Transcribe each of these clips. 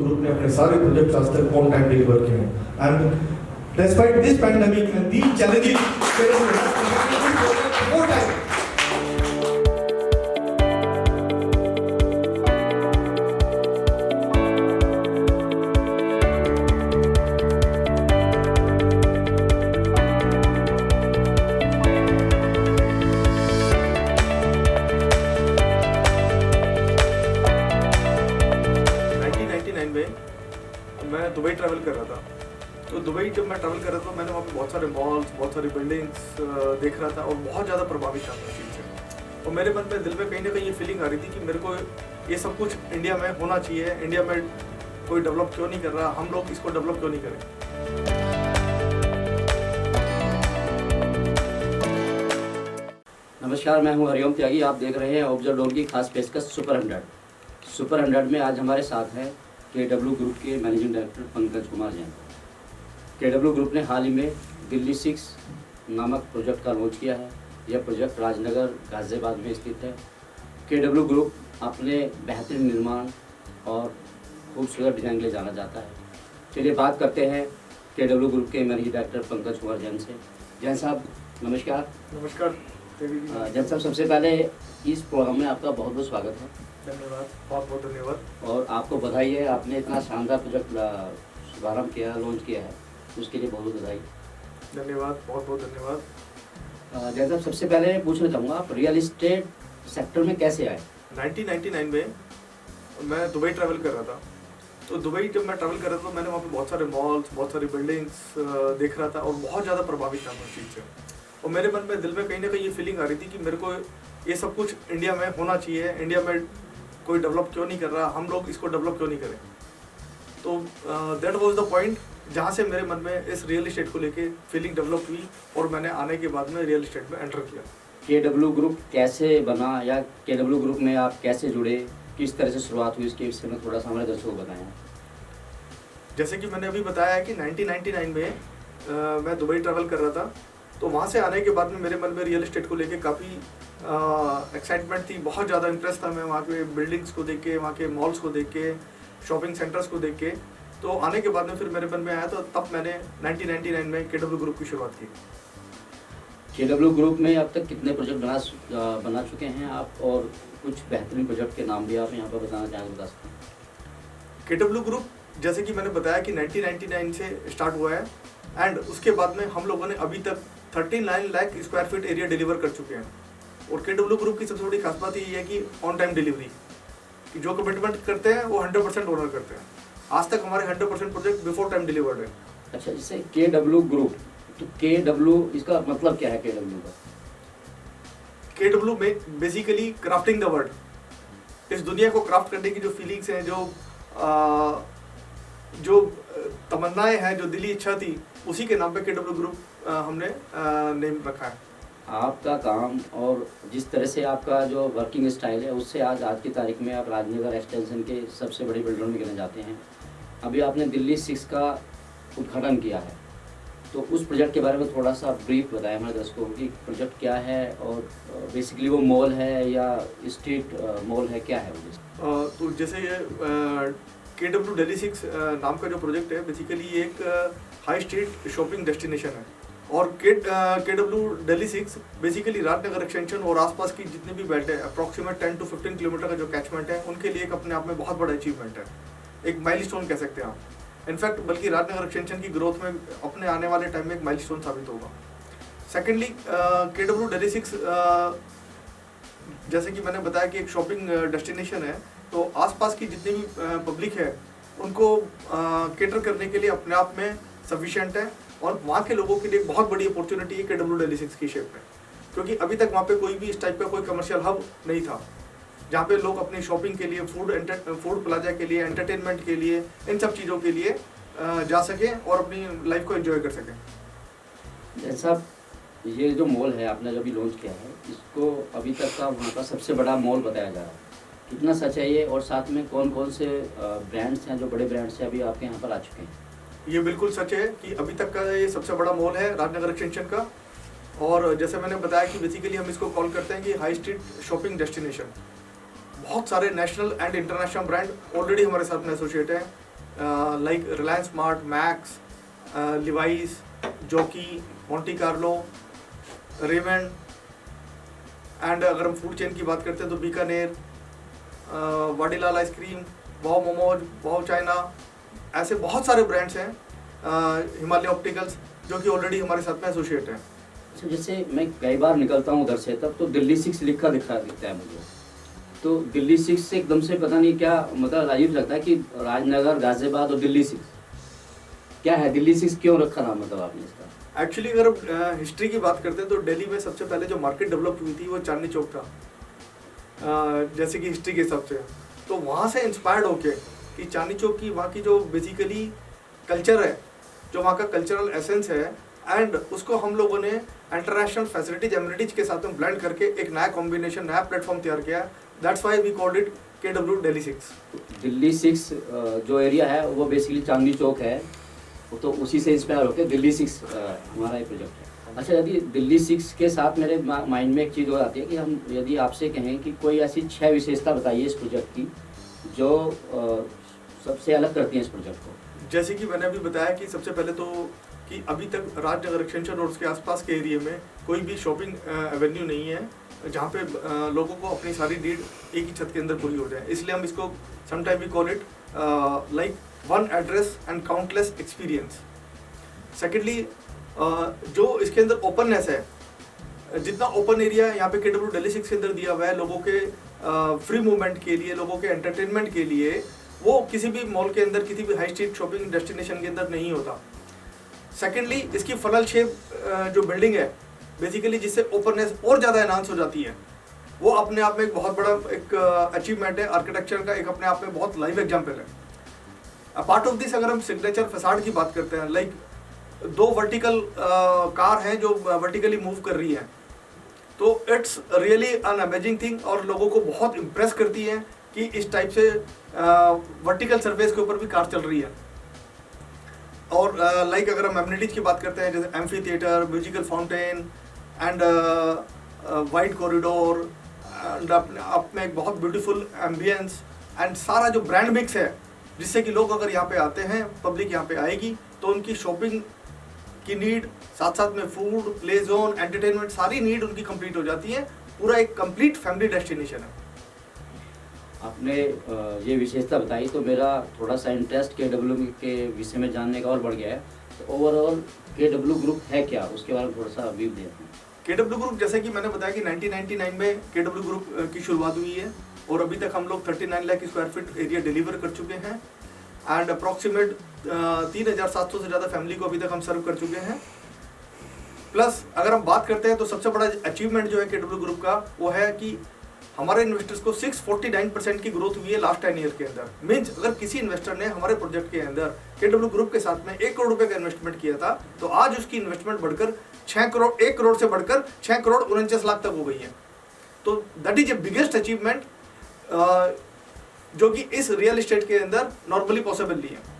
Group ने अपने सारे प्रोजेक्ट्स आज तक ऑन टाइम डिलीवर किए हैं and despite this pandemic and these challenges more time. मैं दुबई ट्रैवल कर रहा था, तो दुबई जब मैं ट्रैवल कर रहा था मैंने वहाँ पे बहुत सारे मॉल्स, बहुत सारी बिल्डिंग्स देख रहा था और बहुत ज़्यादा प्रभावित था उस चीज़ से। और मेरे मन में दिल में कहीं ना कहीं ये फीलिंग आ रही थी कि मेरे को ये सब कुछ इंडिया में होना चाहिए। इंडिया में कोई डेवलप क्यों नहीं कर रहा, हम लोग इसको डेवलप क्यों नहीं करें। नमस्कार, मैं हूं हरिओम त्यागी। आप देख रहे हैं ऑब्जर्व डोर की खास पेशकश सुपर 100। सुपर 100 में आज हमारे साथ हैं KW ग्रुप के managing director Pankaj Kumar Jain. KW group ने हाल ही में दिल्ली 6 नामक प्रोजेक्ट का लॉन्च किया है। यह प्रोजेक्ट राजनगर गाज़ियाबाद में स्थित है। KW ग्रुप अपने बेहतरीन निर्माण और खूबसूरत डिज़ाइन के लिए जाना जाता है। चलिए बात करते हैं KW ग्रुप के मैनेजिंग डायरेक्टर पंकज कुमार जैन से। जैन साहब नमस्कार। नमस्कार जैन साहब, सबसे पहले इस प्रोग्राम में आपका बहुत बहुत स्वागत है। धन्यवाद, बहुत बहुत धन्यवाद। और आपको बधाई है, आपने इतना शानदार प्रोजेक्ट शुभारंभ किया, लॉन्च किया है, उसके लिए बहुत बहुत बधाई। धन्यवाद, बहुत बहुत धन्यवाद। जैसा साहब, सबसे पहले पूछना चाहूँगा, आप रियल इस्टेट सेक्टर में कैसे आए? 1999 में मैं दुबई ट्रैवल कर रहा था, तो दुबई जब मैं ट्रैवल कर रहा था मैंने वहाँ पे बहुत सारे मॉल्स, बहुत सारी बिल्डिंग्स देख रहा था और बहुत ज़्यादा प्रभावित था उस चीज़ से। और मेरे मन में दिल में कहीं ना कहीं ये फीलिंग आ रही थी कि मेरे को ये सब कुछ इंडिया में होना चाहिए। इंडिया में कोई डेवलप क्यों नहीं कर रहा, हम लोग इसको डेवलप क्यों नहीं करें। तो दैट वाज द पॉइंट जहाँ से मेरे मन में इस रियल इस्टेट को लेके फीलिंग डेवलप हुई और मैंने आने के बाद में रियल इस्टेट में एंटर किया। KW ग्रुप कैसे बना या KW ग्रुप में आप कैसे जुड़े, किस तरह से शुरुआत हुई, इसके विषय में थोड़ा सा हमारे दर्शकों को बताएं। जैसे कि मैंने अभी बताया है कि 1999 में मैं दुबई ट्रैवल कर रहा था, तो वहाँ से आने के बाद में मेरे मन में रियल इस्टेट को लेके काफ़ी एक्साइटमेंट थी। बहुत ज़्यादा इंटरेस्ट था मैं वहाँ के बिल्डिंग्स को देख के, वहाँ के मॉल्स को देख के, शॉपिंग सेंटर्स को देख के। तो आने के बाद में फिर मेरे मन में आया, तो तब मैंने 1999 में KW ग्रुप की शुरुआत की। KW ग्रुप में अब तक कितने प्रोजेक्ट बना चुके हैं आप, और कुछ बेहतरीन प्रोजेक्ट के नाम भी आप यहाँ पर बताना चाहेंगे, बता सकते हैं? KW ग्रुप जैसे कि मैंने बताया कि 1999 से स्टार्ट हुआ है एंड उसके बाद में हम लोगों ने अभी तक 39 lakh square feet area deliver कर चुके हैं। और KW ग्रुप की सबसे बड़ी खास बात ये है कि ऑन टाइम डिलीवरी, कि जो कमिटमेंट करते हैं वो 100% ऑनर करते हैं। आज तक हमारे 100% प्रोजेक्ट बिफोर टाइम डिलीवर्ड है। अच्छा, जैसे KW ग्रुप, तो KW इसका मतलब क्या है? KW का KW में बेसिकली क्राफ्टिंग द वर्ल्ड, इस दुनिया को क्राफ्ट करने की जो फीलिंग्स हैं, जो तमन्नाएं हैं, जो दिली इच्छा थी, उसी के नाम पे KW ग्रुप हमने नेम रखा है। आपका काम और जिस तरह से आपका जो वर्किंग स्टाइल है, उससे आज की तारीख में आप राजनगर एक्सटेंशन के सबसे बड़े बिल्डरों में गिने जाते हैं। अभी आपने दिल्ली 6 का उद्घाटन किया है, तो उस प्रोजेक्ट के बारे में थोड़ा सा ब्रीफ बताएं हमारे दर्शकों को कि प्रोजेक्ट क्या है और बेसिकली वो मॉल है या स्ट्रीट मॉल है, क्या है वो? तो जैसे ये KW दिल्ली 6 नाम का जो प्रोजेक्ट है, बेसिकली एक हाई स्ट्रीट शॉपिंग डेस्टिनेशन है। और KW Delhi 6 basically Rajnagar extension और आसपास की जितने भी बेल्ट है, अप्रॉक्सीमेट 10 to 15 किलोमीटर का जो कैचमेंट है, उनके लिए एक अपने आप में बहुत बड़ा अचीवमेंट है, एक माइलस्टोन कह सकते हैं आप। इनफैक्ट बल्कि राजनगर एक्सटेंशन की ग्रोथ में अपने आने वाले टाइम में एक माइलस्टोन साबित होगा। सेकेंडली KW दिल्ली 6 जैसे कि मैंने बताया कि एक शॉपिंग डेस्टिनेशन है, तो आसपास की जितनी भी पब्लिक है उनको केटर करने के लिए अपने आप में सफिशिएंट है। और वहाँ के लोगों के लिए बहुत बड़ी अपॉर्चुनिटी है KW दिल्ली 6 की शेप में, क्योंकि अभी तक वहाँ पे कोई भी इस टाइप का कोई कमर्शियल हब नहीं था, जहाँ पे लोग अपनी शॉपिंग के लिए, फूड प्लाजा के लिए, एंटरटेनमेंट के लिए, इन सब चीज़ों के लिए जा सकें और अपनी लाइफ को एंजॉय कर सकें। जैसा ये जो मॉल है आपने जो अभी लॉन्च किया है, इसको अभी तक का वहाँ का सबसे बड़ा मॉल बताया जा रहा है, कितना सच है ये? और साथ में कौन कौन से ब्रांड्स हैं, जो बड़े ब्रांड्स हैं अभी आपके यहाँ पर आ चुके हैं? ये बिल्कुल सच है कि अभी तक का ये सबसे बड़ा मॉल है राजनगर एक्सटेंशन का। और जैसे मैंने बताया कि बेसिकली हम इसको कॉल करते हैं कि हाई स्ट्रीट शॉपिंग डेस्टिनेशन। बहुत सारे national and international brand already हमारे साथ में एसोसिएट हैं। Like Reliance smart, max, Levi's, jockey, Monte Carlo, Raymond. And अगर हम फूड चेन की बात करते हैं तो Bikaner, Vadilal ice cream, wow momos, wow China, ऐसे बहुत सारे ब्रांड्स हैं, हिमालय ऑप्टिकल्स, जो कि ऑलरेडी हमारे साथ में एसोसिएट हैं। अच्छा, जैसे मैं कई बार निकलता हूँ उधर से तब तो दिल्ली 6 लिखा दिखता है मुझे, तो दिल्ली 6 से एकदम से पता नहीं क्या मतलब अजीब लगता है कि राजनगर, गाजियाबाद और दिल्ली 6 क्या है, दिल्ली 6 क्यों रखा था मतलब आपने इसका? एक्चुअली अगर हम हिस्ट्री की बात करते हैं तो दिल्ली में सबसे पहले जो मार्केट डेवलप हुई थी वो चांदनी चौक था, जैसे कि हिस्ट्री के हिसाब से। तो वहाँ से इंस्पायर्ड होके कि चांदनी चौक की वहाँ की जो बेसिकली कल्चर है, जो वहाँ का कल्चरल एसेंस है, एंड उसको हम लोगों ने इंटरनेशनल फैसिलिटीज एमिनिटीज के साथ में ब्लेंड करके एक नया कॉम्बिनेशन, नया प्लेटफॉर्म तैयार किया। That's why we called it KW Delhi 6। Delhi 6 जो एरिया है वो बेसिकली चांदनी चौक है, वो तो उसी से इंस्पायर होकर दिल्ली 6 हमारा एक प्रोजेक्ट है। अच्छा, यदि दिल्ली 6 के साथ मेरे माइंड में एक चीज़ हो जाती है कि हम यदि आपसे कहें कि कोई ऐसी 6 विशेषता बताइए इस प्रोजेक्ट की जो सबसे अलग करती हैं इस प्रोजेक्ट को। जैसे कि मैंने अभी बताया कि सबसे पहले तो कि अभी तक राजनगर एक्सटेंशन रोड्स के आसपास के एरिया में कोई भी शॉपिंग एवेन्यू नहीं है जहाँ पे लोगों को अपनी सारी नीड एक ही छत के अंदर पूरी हो जाए। इसलिए हम इसको sometime we call it like one address and countless experience. Secondly, जो इसके अंदर ओपननेस है, जितना ओपन एरिया यहाँ पे KW दिल्ली 6 के अंदर दिया हुआ है लोगों के फ्री मूवमेंट के लिए, लोगों के एंटरटेनमेंट के लिए, वो किसी भी मॉल के अंदर, किसी भी हाई स्ट्रीट शॉपिंग डेस्टिनेशन के अंदर नहीं होता। सेकेंडली, इसकी फनल शेप जो बिल्डिंग है बेसिकली, जिससे ओपननेस और ज़्यादा एनहांस हो जाती है, वो अपने आप में एक बहुत बड़ा एक अचीवमेंट है आर्किटेक्चर का, एक अपने आप में बहुत लाइव एग्जाम्पल है। अपार्ट ऑफ दिस, अगर हम सिग्नेचर फसाड की बात करते हैं, लाइक 2 वर्टिकल कार हैं जो वर्टिकली मूव कर रही हैं, तो it's really an amazing thing और लोगों को बहुत इम्प्रेस करती है कि इस टाइप से वर्टिकल सरफेस के ऊपर भी कार चल रही है। और लाइक अगर हम एमिनिटीज की बात करते हैं, जैसे amphi theatre, musical fountain and wide corridor, and अपने एक बहुत ब्यूटीफुल एम्बियंस एंड सारा जो ब्रांड मिक्स है, जिससे कि लोग अगर यहाँ पे आते हैं, पब्लिक यहाँ पे आएगी तो उनकी शॉपिंग की नीड, साथ साथ में फूड, प्ले जोन, एंटरटेनमेंट, सारी नीड उनकी कंप्लीट हो जाती है। पूरा एक कंप्लीट फैमिली डेस्टिनेशन है। आपने ये विशेषता बताई तो मेरा थोड़ा सा इंटरेस्ट KW के विषय में जानने का और बढ़ गया है। तो ओवरऑल KW ग्रुप है क्या, उसके बारे में थोड़ा सा व्यू दें। KW ग्रुप, जैसे कि मैंने बताया कि 1999 में KW ग्रुप की शुरुआत हुई है और अभी तक हम लोग 39 lakh square feet area deliver कर चुके हैं एंड अप्रॉक्सीमेट 3700 से ज़्यादा फैमिली को अभी तक हम सर्व कर चुके हैं। प्लस अगर हम बात करते हैं तो सबसे बड़ा अचीवमेंट जो है KW ग्रुप का, वो है कि हमारे इन्वेस्टर्स को 649% की ग्रोथ हुई है लास्ट 10 ईयर के अंदर। मीन्स अगर किसी इन्वेस्टर ने हमारे प्रोजेक्ट के अंदर KW ग्रुप के साथ में 1 करोड़ रुपए का इन्वेस्टमेंट किया था, तो आज उसकी इन्वेस्टमेंट बढ़कर 1 करोड़ से बढ़कर 6 करोड़ 49 लाख तक हो गई है। तो that is a biggest achievement जो कि इस रियल एस्टेट के अंदर नॉर्मली पॉसिबल नहीं है।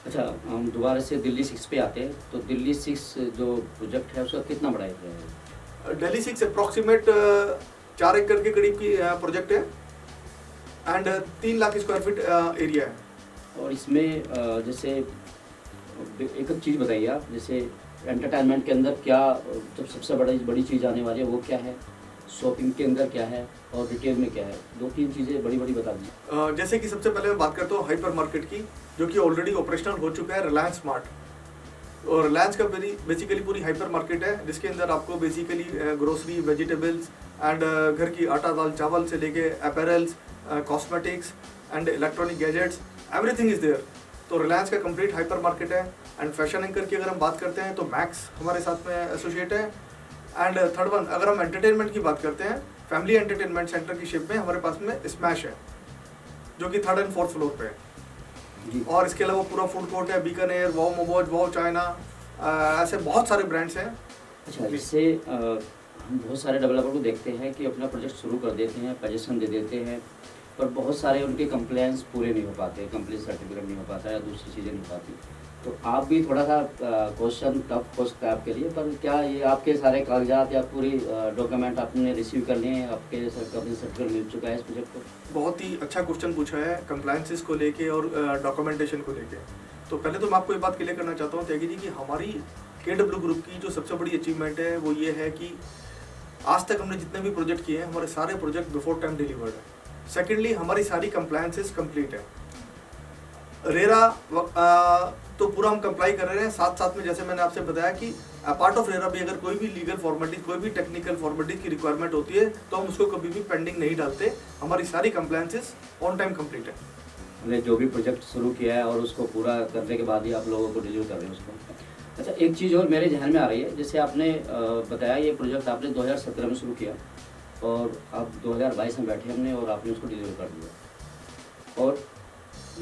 अच्छा, हम दोबारा से दिल्ली 6 पे आते हैं, तो दिल्ली 6 जो प्रोजेक्ट है उसका कितना बड़ा है? दिल्ली 6 अप्रॉक्सीमेट 4 एकड़ के करीब की प्रोजेक्ट है and 3 lakh square feet area है। और इसमें जैसे एक चीज़ बताइए आप, जैसे एंटरटेनमेंट के अंदर क्या जब सबसे बड़ी चीज़ आने वाली है वो क्या है, शॉपिंग के अंदर क्या है और रिटेल में क्या है, 2-3 चीज़ें बड़ी बता दीजिए। जैसे कि सबसे पहले मैं बात करता हूँ हाइपर मार्केट की, जो कि ऑलरेडी ऑपरेशनल हो चुका है, रिलायंस स्मार्ट। और रिलायंस का बेसिकली पूरी हाइपर मार्केट है, जिसके अंदर आपको बेसिकली ग्रोसरी, वेजिटेबल्स एंड घर की आटा दाल चावल से लेके apparels, cosmetics and electronic gadgets, everything is there. तो रिलायंस का कंप्लीट हाइपर मार्केट है। एंड फैशन एंकर की अगर हम बात करते हैं तो मैक्स हमारे साथ में एसोसिएट है। एंड थर्ड वन, अगर हम एंटरटेनमेंट की बात करते हैं, फैमिली एंटरटेनमेंट सेंटर की शेप में हमारे पास में स्मैश है, जो कि 3rd and 4th फ्लोर पे है। और इसके अलावा पूरा फूड कोर्ट है, Bikaner, wow momos, wow China, ऐसे बहुत सारे ब्रांड्स हैं। अच्छा, इससे हम बहुत सारे डेवलपर को देखते हैं कि अपना प्रोजेक्ट शुरू कर देते हैं, पोजीशन दे देते हैं पर बहुत सारे उनके कंप्लेंट्स पूरे नहीं हो पाते, कंप्लीट सर्टिफिकेट नहीं हो पाता या दूसरी चीज़ें नहीं पाती। तो आप भी थोड़ा सा क्वेश्चन टफ हो सकता है आपके लिए, पर क्या ये आपके सारे कागजात या पूरी डॉक्यूमेंट आपने रिसीव कर लिए हैं, आपके कंप्लीट सर्टिफिकेट मिल चुका है इस प्रोजेक्ट को? बहुत ही अच्छा क्वेश्चन पूछा है कंप्लायंसेस को लेके और डॉक्यूमेंटेशन को लेके। तो पहले तो मैं आपको ये बात क्लियर करना चाहता हूँ त्यागी जी कि हमारी KW ग्रुप की जो सबसे बड़ी अचीवमेंट है वो ये है कि आज तक हमने जितने भी प्रोजेक्ट किए हैं हमारे सारे प्रोजेक्ट बिफोर टाइम डिलीवर्ड है। सेकेंडली हमारी सारी कंप्लायंसेस कंप्लीट है। रेरा तो पूरा हम कंप्लाई कर रहे हैं, साथ साथ में जैसे मैंने आपसे बताया कि पार्ट ऑफ रेरा भी अगर कोई भी लीगल फॉर्मेलिटी, कोई भी टेक्निकल फॉर्मेलिटी की रिक्वायरमेंट होती है तो हम उसको कभी भी पेंडिंग नहीं डालते। हमारी सारी कंप्लायंसेस ऑन टाइम कंप्लीट है। हमने जो भी प्रोजेक्ट शुरू किया है और उसको पूरा करने के बाद ही आप लोगों को डिलीवर कर रहे हैं उसको। अच्छा, एक चीज़ और मेरे जहन में आ रही है, जैसे आपने बताया ये प्रोजेक्ट आपने 2017 में शुरू किया और अब 2022 में बैठे हमने और आपने उसको डिलीवर कर दिया, और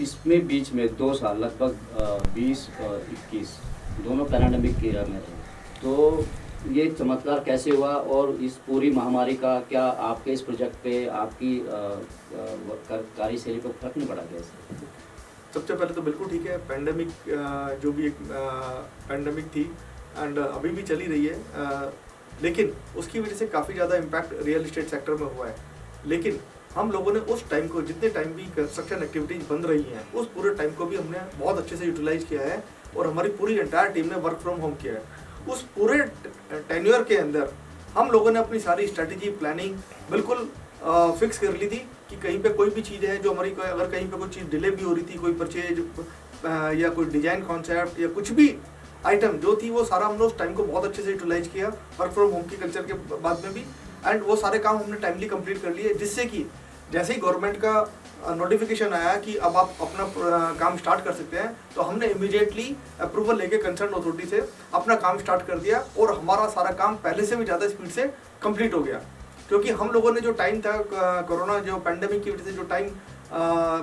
इसमें बीच में 2 साल लगभग 20 और 21 दोनों पैराडेमिक की में रहे। तो ये चमत्कार कैसे हुआ और इस पूरी महामारी का क्या आपके इस प्रोजेक्ट पे आपकी कार्यशैली पर फर्क नहीं पड़ा क्या इससे? सबसे पहले तो बिल्कुल ठीक है, पैंडेमिक जो भी एक पैंडेमिक थी एंड अभी भी चली रही है, लेकिन उसकी वजह से काफ़ी ज़्यादा इम्पैक्ट रियल इस्टेट सेक्टर में हुआ है। लेकिन हम लोगों ने उस टाइम को, जितने टाइम भी कंस्ट्रक्शन एक्टिविटीज़ बंद रही हैं, उस पूरे टाइम को भी हमने बहुत अच्छे से यूटिलाइज किया है और हमारी पूरी एंटायर टीम ने वर्क फ्रॉम होम किया है। उस पूरे टेन्योर के अंदर हम लोगों ने अपनी सारी स्ट्रेटेजी प्लानिंग बिल्कुल फिक्स कर ली थी कि कहीं पे कोई भी चीज़ है जो हमारी, अगर कहीं पे कोई चीज़ डिले भी हो रही थी, कोई परचेज या कोई डिजाइन कॉन्सेप्ट या कुछ भी आइटम जो थी, वो सारा हमने उस टाइम को बहुत अच्छे से यूटिलाइज किया वर्क फ्रॉम होम के कल्चर के बाद में भी, एंड वो सारे काम हमने टाइमली कंप्लीट कर लिए, जिससे कि जैसे ही गवर्नमेंट का नोटिफिकेशन आया कि अब आप अपना काम स्टार्ट कर सकते हैं, तो हमने इमीडिएटली अप्रूवल लेके कंसर्न अथॉरिटी से अपना काम स्टार्ट कर दिया और हमारा सारा काम पहले से भी ज़्यादा स्पीड से कंप्लीट हो गया। क्योंकि हम लोगों ने जो टाइम था कोरोना जो पैंडेमिक की वजह से जो टाइम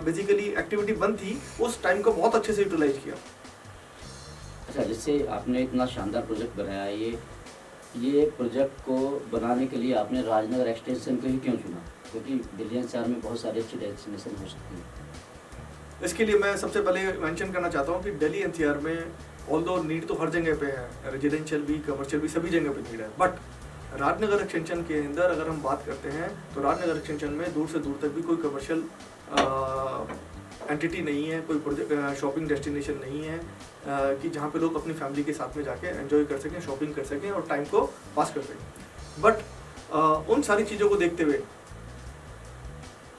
बेसिकली एक्टिविटी बंद थी, उस टाइम को बहुत अच्छे से यूटिलाइज किया। अच्छा, जिससे आपने इतना शानदार प्रोजेक्ट बनाया, ये प्रोजेक्ट को बनाने के लिए आपने राजनगर एक्सटेंशन को ही क्यों चुना? क्योंकि दिल्ली एनसीआर में बहुत सारे अच्छे डेस्टिनेशन हो सकते हैं। इसके लिए मैं सबसे पहले मेंशन करना चाहता हूँ कि दिल्ली एनसीआर में ऑल्दो नीड तो हर जगह पे है, रेजिडेंशियल भी, कमर्शियल भी, सभी जगह पे नीड है, बट राजनगर एक्सटेंशन के अंदर अगर हम बात करते हैं तो राजनगर एक्सटेंशन में दूर से दूर तक भी कोई कमर्शियल एंटिटी नहीं है, कोई प्रोजेक्ट शॉपिंग डेस्टिनेशन नहीं है कि जहाँ पे लोग अपनी फैमिली के साथ में जाके एंजॉय कर सकें, शॉपिंग कर सकें और टाइम को पास कर सकें। बट उन सारी चीज़ों को देखते हुए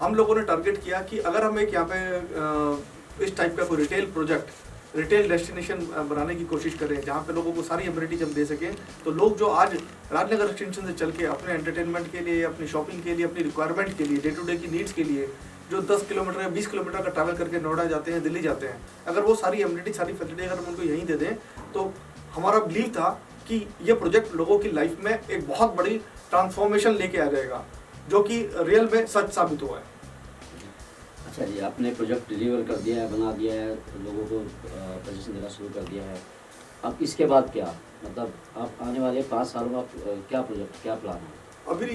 हम लोगों ने टारगेट किया कि अगर हम एक यहाँ पे इस टाइप का कोई रिटेल प्रोजेक्ट, रिटेल डेस्टिनेशन बनाने की कोशिश करें जहाँ पे लोगों को सारी एमिनिटीज हम दे सकें, तो लोग जो आज राजनगर एक्सटेंशन से चल के अपने एंटरटेनमेंट के लिए, अपनी शॉपिंग के लिए, अपनी रिक्वायरमेंट के लिए, डे टू डे की नीड्स के लिए जो 10 किलोमीटर या 20 किलोमीटर का ट्रैवल करके नोएडा जाते हैं, दिल्ली जाते हैं, अगर वो सारी एमिनिटी, सारी फैसिलिटी अगर हम उनको यहीं दे दें, तो हमारा बिलीव था कि ये प्रोजेक्ट लोगों की लाइफ में एक बहुत बड़ी ट्रांसफॉर्मेशन लेके आ जाएगा, जो कि रियल में सच साबित हुआ है। अच्छा जी, आपने प्रोजेक्ट डिलीवर कर दिया है, बना दिया है, लोगों को पोजीशन देना शुरू कर दिया है, अब इसके बाद क्या, मतलब आप आने वाले 5 सालों में आप क्या प्रोजेक्ट, क्या प्लान है? अभी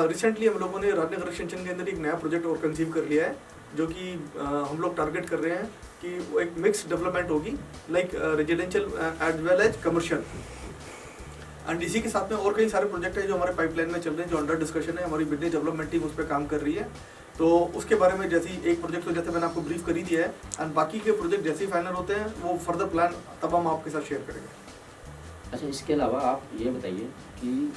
रिसेंटली हम लोगों ने राजनगर एक्सटेंशन के अंदर एक नया प्रोजेक्ट और कंसीव कर लिया है, जो कि हम लोग टारगेट कर रहे हैं कि वो एक मिक्स डेवलपमेंट होगी, like residential as well as commercial, and इसी के साथ में और कई सारे प्रोजेक्ट हैं जो हमारे पाइपलाइन में चल रहे हैं, जो अंडर डिस्कशन है। हमारी बिजनेस डेवलपमेंट टीम उस पर काम कर रही है, तो उसके बारे में जैसे एक प्रोजेक्ट तो जैसे मैंने आपको ब्रीफ कर ही दिया है, एंड बाकी के प्रोजेक्ट जैसे ही फाइनल होते हैं वो फर्दर प्लान तब हम आपके साथ शेयर करेंगे। अच्छा, इसके अलावा आप ये बताइए कि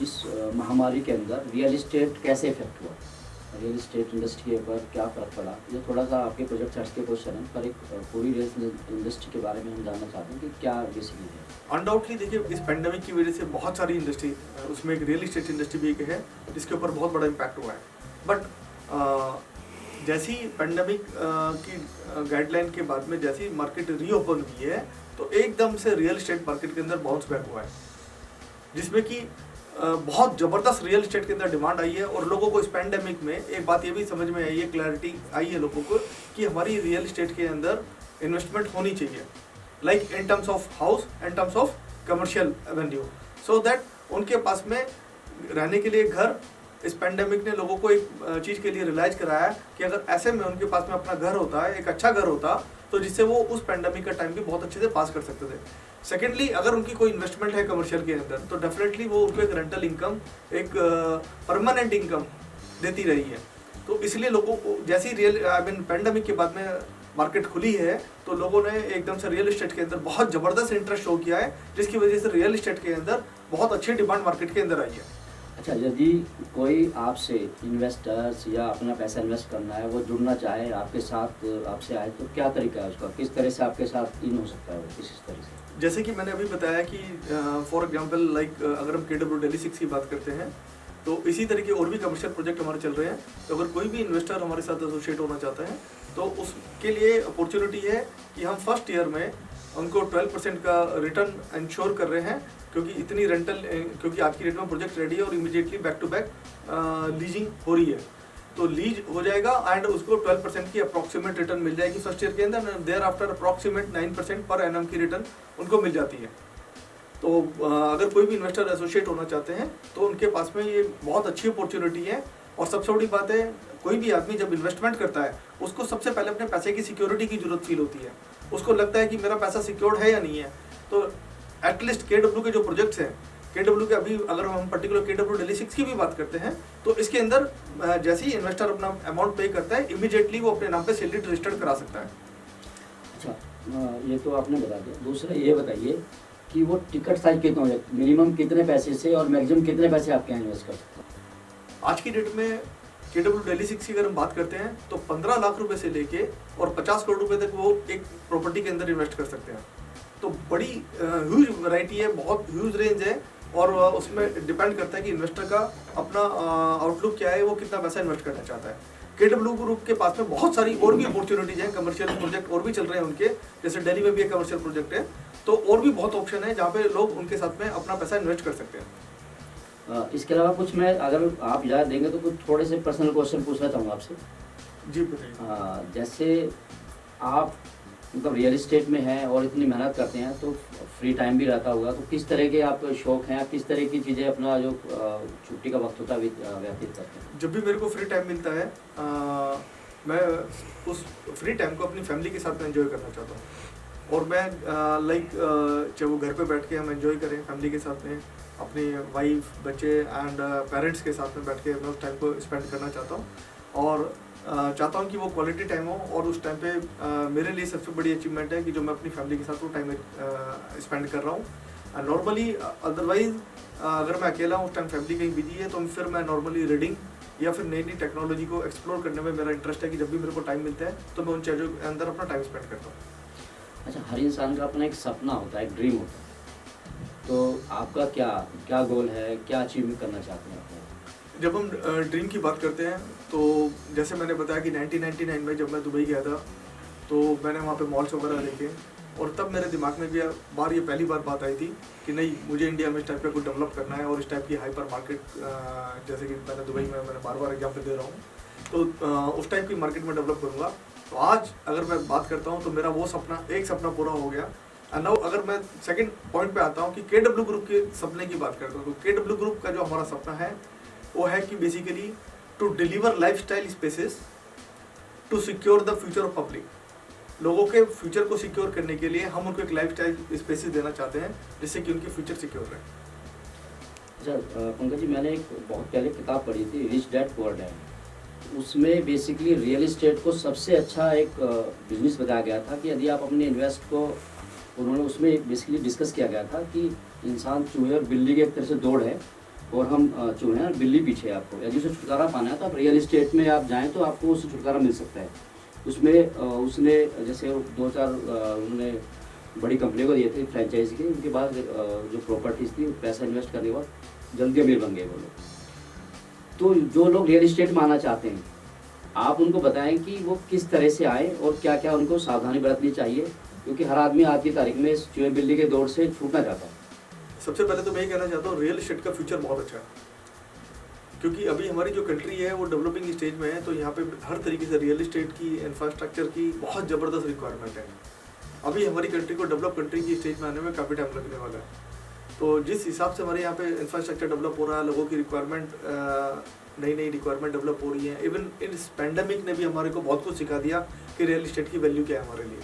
इस महामारी के अंदर रियल इस्टेट कैसे इफेक्ट हुआ, रियल इस्टेट इंडस्ट्री के ऊपर क्या फ़र्क पड़ा? ये थोड़ा सा आपके प्रोजेक्ट सर्च के क्वेश्चन है, पर एक पूरी रियल इंडस्ट्री के बारे में हम जानना चाहते हैं कि क्या बेसिकली है। अनडाउटली देखिए, इस पेंडेमिक की वजह से बहुत सारी इंडस्ट्री, उसमें एक रियल इस्टेट इंडस्ट्री भी एक है जिसके ऊपर बहुत बड़ा इम्पैक्ट हुआ है, बट जैसी पेंडेमिक की गाइडलाइन के बाद में जैसी मार्केट रीओपन हुई है, तो एकदम से रियल इस्टेट मार्केट के अंदर बाउंस बैक हुआ है, जिसमें कि बहुत ज़बरदस्त रियल इस्टेट के अंदर डिमांड आई है। और लोगों को इस पेंडेमिक में एक बात ये भी समझ में आई है, क्लैरिटी आई है लोगों को कि हमारी रियल इस्टेट के अंदर इन्वेस्टमेंट होनी चाहिए, like in terms of house, in terms of commercial Avenue, so that उनके पास में रहने के लिए घर इस पैंडेमिक ने लोगों को एक चीज़ के लिए रियलाइज कराया कि अगर ऐसे में उनके पास में अपना घर होता है, एक अच्छा घर होता, तो जिससे वो उस पैंडेमिक का टाइम भी बहुत अच्छे से पास कर सकते थे। सेकेंडली, अगर उनकी कोई इन्वेस्टमेंट है कमर्शियल के अंदर, तो डेफिनेटली वो उनको एक रेंटल इनकम, एक परमानेंट इनकम देती रही है। तो इसलिए लोगों को जैसी पैंडेमिक के बाद में मार्केट खुली है, तो लोगों ने एकदम से रियल इस्टेट के अंदर बहुत ज़बरदस्त इंटरेस्ट शो किया है, जिसकी वजह से रियल इस्टेट के अंदर बहुत अच्छी डिमांड मार्केट के अंदर आई है। अच्छा, यदि कोई आपसे इन्वेस्टर्स या अपना पैसा इन्वेस्ट करना है, वो जुड़ना चाहे आपके साथ, आपसे आए, तो क्या तरीका है उसका? किस तरह से आपके साथ इन हो सकता है वो, किस तरह से? जैसे कि मैंने अभी बताया कि फॉर एग्जांपल लाइक अगर हम KW Delhi 6 की बात करते हैं, तो इसी तरीके और भी कमर्शियल प्रोजेक्ट हमारे चल रहे हैं। तो अगर कोई भी इन्वेस्टर हमारे साथ एसोसिएट होना चाहता है, तो उसके लिए अपॉर्चुनिटी है कि हम फर्स्ट ईयर में उनको 12% का रिटर्न इंश्योर कर रहे हैं, क्योंकि इतनी रेंटल, क्योंकि आज की डेट में प्रोजेक्ट रेडी है और immediately back to back leasing हो रही है, तो लीज हो जाएगा एंड उसको 12% की अप्रॉक्सीमेट रिटर्न मिल जाएगी फर्स्ट ईयर के अंदर। There after approximate 9% per annum की रिटर्न उनको मिल जाती है। तो अगर कोई भी इन्वेस्टर एसोसिएट होना चाहते हैं, तो उनके पास में ये बहुत अच्छी अपॉर्चुनिटी है। और सबसे बड़ी बात है, कोई भी आदमी जब इन्वेस्टमेंट करता है, उसको सबसे पहले अपने पैसे की सिक्योरिटी की जरूरत फील होती है। उसको लगता है कि मेरा पैसा सिक्योर्ड है या नहीं है। तो एटलीस्ट KW के जो प्रोजेक्ट्स हैं, KW के अभी अगर हम पर्टिकुलर KW Delhi 6 की भी बात करते हैं, तो इसके अंदर जैसे ही इन्वेस्टर अपना अमाउंट पे करता है, इमीडिएटली वो अपने नाम पे सैलरी रजिस्टर्ड करा सकता है। अच्छा, ये तो आपने बता दिया। दूसरा ये बताइए कि वो टिकट साइज कितना हो जाए, मिनिमम कितने पैसे से और मैक्सिमम कितने पैसे आपके यहाँ इन्वेस्ट कर सकते हैं? आज की डेट में KW Delhi 6 की अगर हम बात करते हैं, तो 15 लाख रुपए से लेके और 50 करोड़ रुपए तक वो एक प्रॉपर्टी के अंदर इन्वेस्ट कर सकते हैं। तो बड़ी ह्यूज वैरायटी है, बहुत ह्यूज रेंज है, और उसमें डिपेंड करता है कि इन्वेस्टर का अपना आउटलुक क्या है, वो कितना पैसा इन्वेस्ट करना चाहता है। KW ग्रुप के पास में बहुत सारी और भी अपॉर्चुनिटीज हैं, कमर्शियल प्रोजेक्ट और भी चल रहे हैं उनके, जैसे दिल्ली में भी एक कमर्शियल प्रोजेक्ट है। तो और भी बहुत ऑप्शन है जहाँ पे लोग उनके साथ में अपना पैसा इन्वेस्ट कर सकते हैं। इसके अलावा कुछ, मैं अगर आप इजाज़त देंगे तो कुछ थोड़े से पर्सनल क्वेश्चन पूछना चाहूँगा आपसे। जी बताइए। जैसे आप मतलब रियल इस्टेट में हैं और इतनी मेहनत करते हैं, तो फ्री टाइम भी रहता होगा, तो किस तरह के आप शौक हैं, आप किस तरह की चीज़ें अपना जो छुट्टी का वक्त होता है व्यतीत करते हैं? जब भी मेरे को फ्री टाइम मिलता है, मैं उस फ्री टाइम को अपनी फैमिली के साथ में एंजॉय करना चाहता हूँ। और मैं लाइक चाहे वो घर पे बैठ के हम एंजॉय करें फैमिली के साथ में, अपनी वाइफ, बच्चे एंड पेरेंट्स के साथ में बैठ के मैं उस टाइम को स्पेंड करना चाहता हूँ। और चाहता हूँ कि वो क्वालिटी टाइम हो, और उस टाइम पे मेरे लिए सबसे बड़ी अचीवमेंट है कि जो मैं अपनी फैमिली के साथ वो टाइम स्पेंड कर रहा हूँ। नॉर्मली अदरवाइज अगर मैं अकेला हूँ, उस टाइम फैमिली कहीं बिजी है, तो फिर मैं नॉर्मली रीडिंग या फिर नई नई टेक्नोलॉजी को एक्सप्लोर करने में मेरा इंटरेस्ट है कि जब भी मेरे को टाइम मिलता है, तो मैं उन चीज़ों के अंदर अपना टाइम स्पेंड करता हूँ। अच्छा, हर इंसान का अपना एक सपना होता है, एक ड्रीम होता है, तो आपका क्या क्या गोल है, क्या अचीव करना चाहते हैं आप? जब हम ड्रीम की बात करते हैं, तो जैसे मैंने बताया कि 1999 में जब मैं दुबई गया था, तो मैंने वहाँ पे मॉल्स वगैरह देखे, और तब मेरे दिमाग में भी ये पहली बार बात आई थी कि नहीं, मुझे इंडिया में इस टाइप का कुछ डेवलप करना है, और इस टाइप की हाइपर मार्केट, जैसे कि मैंने दुबई में मैंने बार एग्जाम्पल दे रहा हूँ, तो उस टाइप की मार्केट में डेवलप करूँगा। तो आज अगर मैं बात करता हूँ, तो मेरा वो सपना, एक सपना पूरा हो गया। एंड नाउ अगर मैं सेकंड पॉइंट पे आता हूँ कि KW ग्रुप के सपने की बात करता हूँ, तो KW ग्रुप का जो हमारा सपना है, वो है कि basically to deliver lifestyle spaces to secure the future of public. लोगों के फ्यूचर को सिक्योर करने के लिए हम उनको एक लाइफस्टाइल स्पेसेस देना चाहते हैं, जिससे कि उनकी फ्यूचर सिक्योर रहे। अच्छा पंकज जी, मैंने एक बहुत पहले किताब पढ़ी थी, रिच डैड पुअर डैड। उसमें बेसिकली रियल इस्टेट को सबसे अच्छा एक बिजनेस बताया गया था कि यदि आप अपने इन्वेस्ट को, उन्होंने उसमें बेसिकली डिस्कस किया गया था कि इंसान चूहे और बिल्ली के एक तरह से दौड़ है, और हम चूहे और बिल्ली पीछे है। आपको यदि उसे छुटकारा पाना है, तो आप रियल इस्टेट में आप जाएँ तो आपको उससे छुटकारा मिल सकता है। उसमें उसने जैसे 2-4 उन्होंने बड़ी कंपनी को दिए थे फ्रेंचाइजी के, उनके बाद जो प्रॉपर्टीज़ थी, पैसा इन्वेस्ट करने के बाद जल्दी अमीर बन गए वो लोग। तो जो लोग रियल इस्टेट में आना चाहते हैं, आप उनको बताएं कि वो किस तरह से आए और क्या क्या उनको सावधानी बरतनी चाहिए, क्योंकि हर आदमी आज की तारीख में चूहे बिल्ली के दौर से छूटना चाहता है। सबसे पहले तो मैं ये कहना चाहता हूँ, रियल इस्टेट का फ्यूचर बहुत अच्छा है, क्योंकि अभी हमारी जो कंट्री है वो डेवलपिंग स्टेज में है, तो यहाँ पे हर तरीके से रियल इस्टेट की, इंफ्रास्ट्रक्चर की बहुत ज़बरदस्त रिक्वायरमेंट है। अभी हमारी कंट्री को डेवलप कंट्री की स्टेज में आने में काफ़ी टाइम लगने वाला है। तो जिस हिसाब से हमारे यहाँ पे इंफ्रास्ट्रक्चर डेवलप हो रहा है, लोगों की रिक्वायरमेंट नई नई रिक्वायरमेंट डेवलप हो रही है। इवन इस पैंडमिक ने भी हमारे को बहुत कुछ सिखा दिया कि रियल इस्टेट की वैल्यू क्या है हमारे लिए।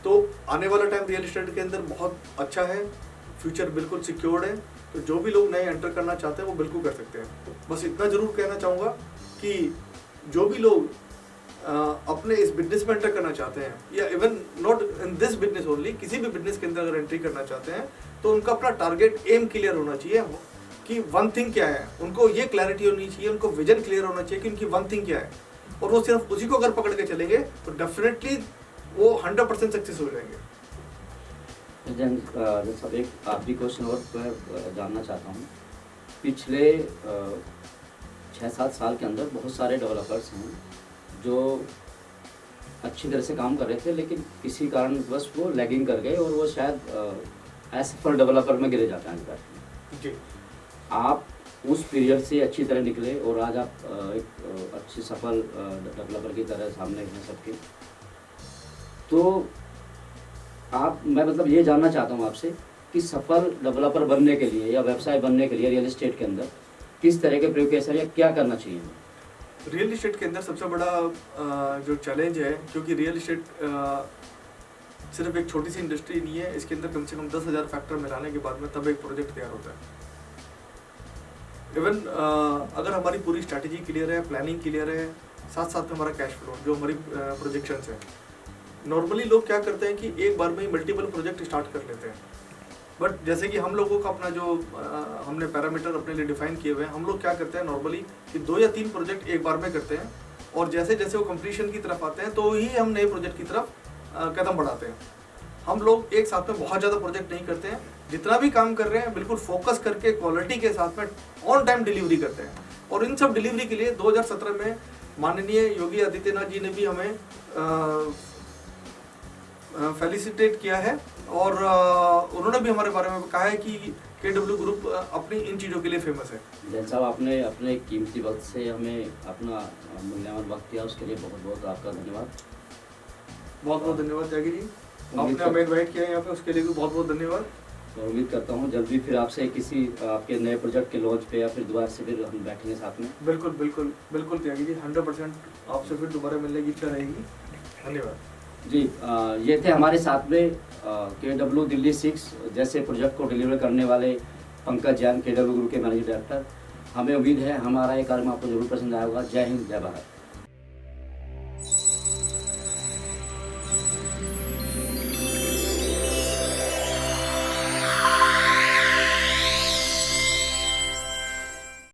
तो आने वाला टाइम रियल इस्टेट के अंदर बहुत अच्छा है, फ्यूचर बिल्कुल सिक्योर्ड है। तो जो भी लोग नए एंटर करना चाहते हैं वो बिल्कुल कर सकते हैं। बस इतना ज़रूर कहना चाहूँगा कि जो भी लोग अपने इस बिजनेस में एंटर करना चाहते हैं, या even not in this business only, किसी भी बिजनेस के अंदर अगर एंट्री करना चाहते हैं, तो उनका अपना टारगेट एम क्लियर होना चाहिए कि वन थिंग क्या है। उनको ये क्लैरिटी होनी चाहिए, उनको विजन क्लियर होना चाहिए कि उनकी वन थिंग क्या है, और वो सिर्फ उसी को अगर पकड़ के चलेंगे तो डेफिनेटली वो 100% सक्सेस हो जाएंगे। सब एक आखिरी क्वेश्चन और मैं जानना चाहता हूँ। पिछले 6-7 साल के अंदर बहुत सारे डेवलपर्स हैं जो अच्छी तरह से काम कर रहे थे, लेकिन किसी कारणवश वो लैगिंग कर गए और वो शायद असफल डेवलपर में गिरे जाते हैं जी। आप उस पीरियड से अच्छी तरह निकले और आज आप एक अच्छे सफल डेवलपर की तरह सामने हैं सबके। तो मैं मतलब ये जानना चाहता हूँ आपसे कि सफल डेवलपर बनने के लिए या व्यवसाय बनने के लिए रियल एस्टेट के अंदर किस तरह के प्रिकॉशन या क्या करना चाहिए? रियल इस्टेट के अंदर सबसे बड़ा जो चैलेंज है, क्योंकि रियल इस्टेट सिर्फ एक छोटी सी इंडस्ट्री नहीं है, इसके अंदर कम से कम 10,000 फैक्टर मिलाने के बाद में तब एक प्रोजेक्ट तैयार होता है। इवन अगर हमारी पूरी स्ट्रैटेजी क्लियर है, प्लानिंग क्लियर है, साथ साथ में हमारा कैश फ्लो, जो हमारी प्रोजेक्शंस है। नॉर्मली लोग क्या करते हैं कि एक बार में ही मल्टीपल प्रोजेक्ट स्टार्ट कर लेते हैं, बट जैसे कि हम लोगों का अपना जो हमने पैरामीटर अपने लिए डिफाइन किए हुए हैं, हम लोग क्या करते हैं नॉर्मली कि 2 या 3 प्रोजेक्ट एक बार में करते हैं, और जैसे जैसे वो कंप्लीशन की तरफ आते हैं तो ही हम नए प्रोजेक्ट की तरफ कदम बढ़ाते हैं। हम लोग एक साथ में बहुत ज़्यादा प्रोजेक्ट नहीं करते हैं, जितना भी काम कर रहे हैं बिल्कुल फोकस करके क्वालिटी के साथ में ऑन टाइम डिलीवरी करते हैं। और इन सब डिलीवरी के लिए 2017 में माननीय योगी आदित्यनाथ जी ने भी हमें फेलिसिटेट किया है, और उन्होंने भी हमारे बारे में कहा है कि KW ग्रुप अपनी इन चीज़ों के लिए फेमस है। जैन साहब, आपने अपने कीमती वक्त से हमें अपना मूल्यवान वक्त दिया, उसके लिए बहुत बहुत आपका धन्यवाद। बहुत बहुत धन्यवाद त्यागी जी, आपने हमें इन्वाइट किया यहाँ पे, उसके लिए भी बहुत बहुत धन्यवाद। और उम्मीद करता हूँ जल्दी फिर आपसे किसी आपके नए प्रोजेक्ट के लॉन्च पे या फिर दोबारा से फिर हम बैठेंगे साथ में। बिल्कुल बिल्कुल बिल्कुल त्यागी जी, 100% आपसे फिर दोबारा मिलने की इच्छा रहेगी। धन्यवाद जी। ये थे हमारे साथ में KW दिल्ली 6 जैसे प्रोजेक्ट को डिलीवर करने वाले पंकज जैन, KW ग्रुप के मैनेजिंग डायरेक्टर। हमें उम्मीद है हमारा ये कार्यक्रम आपको जरूर पसंद आया होगा। जय हिंद, जय भारत।